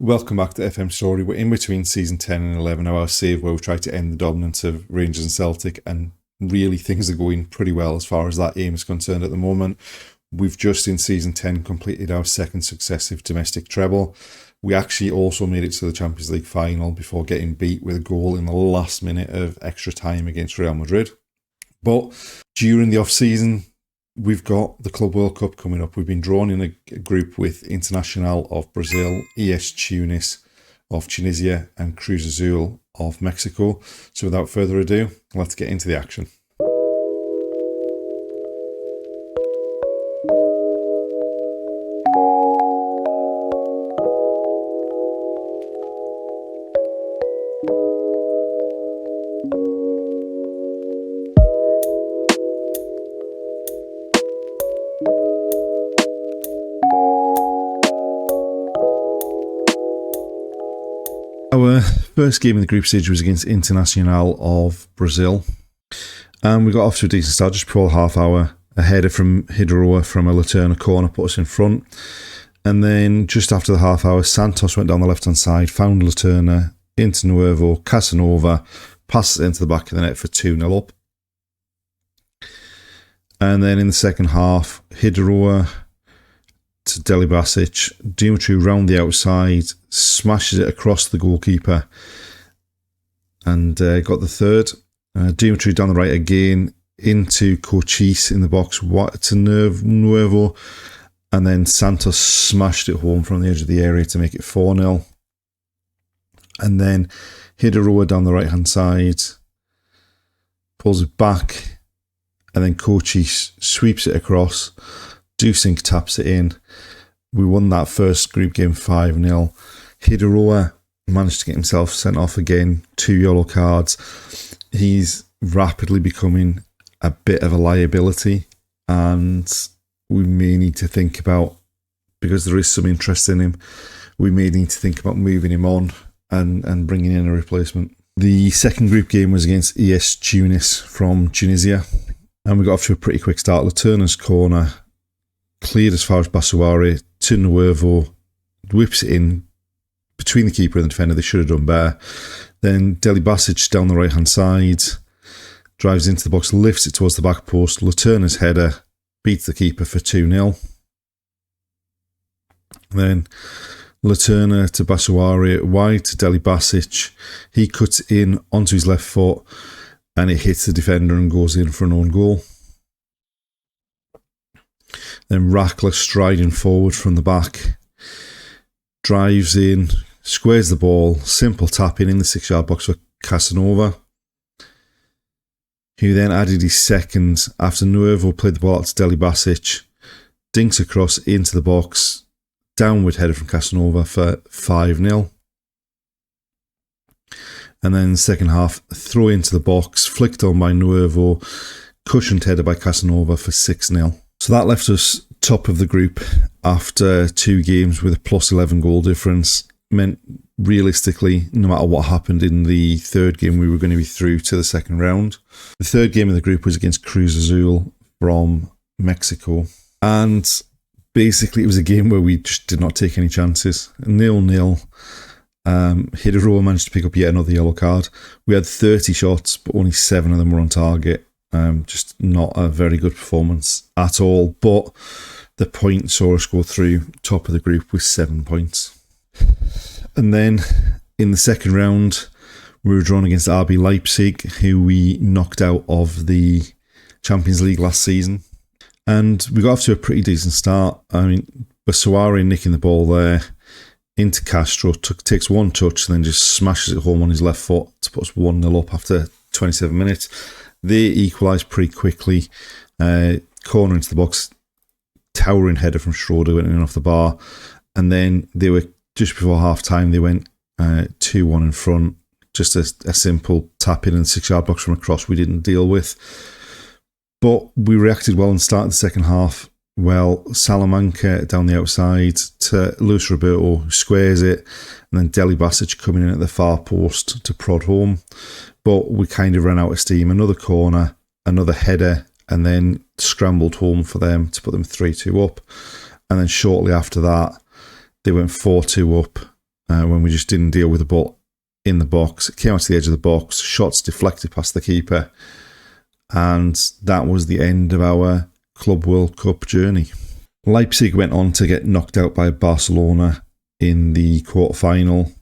Welcome back to FM Storey. We're in between season 10 and 11 of our save where we try to end the dominance of Rangers and Celtic, and really things are going pretty well as far as that aim is concerned at the moment. We've just in season 10 completed our second successive domestic treble. We actually also made it to the Champions League final before getting beat with a goal in the last minute of extra time against Real Madrid. But during the off-season, we've got the Club World Cup coming up. We've been drawn in a group with Internacional of Brazil, Tunis of Tunisia, and Cruz Azul of Mexico. So without further ado, let's get into the action. Our first game in the group stage was against Internacional of Brazil, and we got off to a decent start just before the half hour. A header from Hidroa from a Laterna corner put us in front, and then just after the half hour, Santos went down the left hand side, found Laterna into Nuevo, Casanova, passes it into the back of the net for 2-0 up. And then in the second half, Hidroa to Deli Basic, Dimitri round the outside, smashes it across the goalkeeper and got the third. Dimitri down the right again into Cochise in the box to Nuevo, and then Santos smashed it home from the edge of the area to make it 4-0. And then Hidroa down the right hand side pulls it back, and then Cochise sweeps it across. Dusink taps it in. We won that first group game 5-0. Hidroa managed to get himself sent off again, 2 yellow cards. He's rapidly becoming a bit of a liability, and we may need to think about, because there is some interest in him, we may need to think about moving him on and bringing in a replacement. The second group game was against Tunis from Tunisia, and we got off to a pretty quick start. Laterna's corner cleared as far as Basuari to Nuevo, whips it in between the keeper and the defender. They should have done better. Then Deli Basic down the right hand side, drives into the box, lifts it towards the back post. Laterna's header beats the keeper for 2-0. Then Laterna to Basuari, wide to Deli Basic. He cuts in onto his left foot and it hits the defender and goes in for an own goal. Then Rackler striding forward from the back, drives in, squares the ball, simple tap in the 6-yard box for Casanova, who then added his second after Nuevo played the ball out to Deli Basic, dinks across into the box, downward header from Casanova for 5-0. And then second half, throw into the box, flicked on by Nuevo, cushioned header by Casanova for 6-0. So that left us top of the group after 2 games with a plus 11 goal difference. Meant realistically, no matter what happened in the third game, we were going to be through to the second round. The third game of the group was against Cruz Azul from Mexico. And basically it was a game where we just did not take any chances. 0-0. Hidroa managed to pick up yet another yellow card. We had 30 shots, but only 7 of them were on target. Just not a very good performance at all, but the point saw us go through top of the group with 7 points. And then in the second round, we were drawn against RB Leipzig, who we knocked out of the Champions League last season. And we got off to a pretty decent start. I mean, Basuari nicking the ball there into Castro, takes one touch and then just smashes it home on his left foot to put us 1-0 up after 27 minutes. They equalised pretty quickly. Corner into the box, towering header from Schroeder went in off the bar. And then they were, just before half time, they went 2-1 in front. Just a simple tap in the 6-yard box from a cross we didn't deal with. But we reacted well and started the second half well. Salamanca down the outside to Luis Roberto, who squares it. And then Deli Basic coming in at the far post to prod home. But we kind of ran out of steam. Another corner, another header, and then scrambled home for them to put them 3-2 up. And then shortly after that, they went 4-2 up. when we just didn't deal with the ball in the box. It came out to the edge of the box, shots deflected past the keeper, and that was the end of our Club World Cup journey. Leipzig went on to get knocked out by Barcelona in the quarterfinal.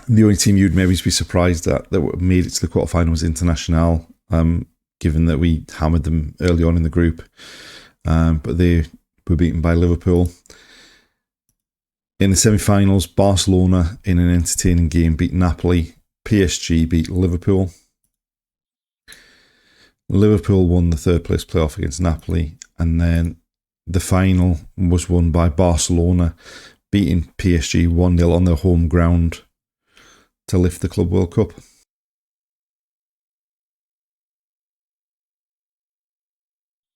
The only team you'd maybe be surprised at that made it to the quarterfinal was Internacional, given that we hammered them early on in the group. But they were beaten by Liverpool. In the semi-finals, Barcelona, in an entertaining game, beat Napoli. PSG beat Liverpool. Liverpool won the third place playoff against Napoli. And then the final was won by Barcelona, beating PSG 1-0 on their home ground to lift the Club World Cup.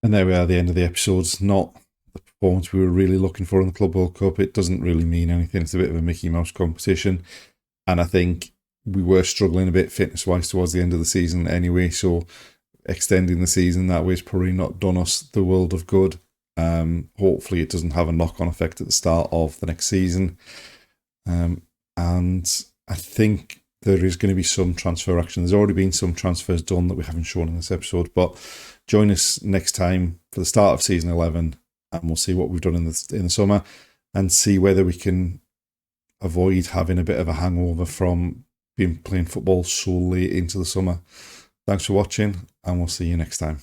And there we are, the end of the episodes. Not the performance we were really looking for in the Club World Cup. It doesn't really mean anything. It's a bit of a Mickey Mouse competition. And I think we were struggling a bit fitness-wise towards the end of the season anyway. So extending the season that way has probably not done us the world of good. Hopefully it doesn't have a knock-on effect at the start of the next season. And I think there is going to be some transfer action. There's already been some transfers done that we haven't shown in this episode, but join us next time for the start of season 11, and we'll see what we've done in the summer and see whether we can avoid having a bit of a hangover from playing football so late into the summer. Thanks for watching, and we'll see you next time.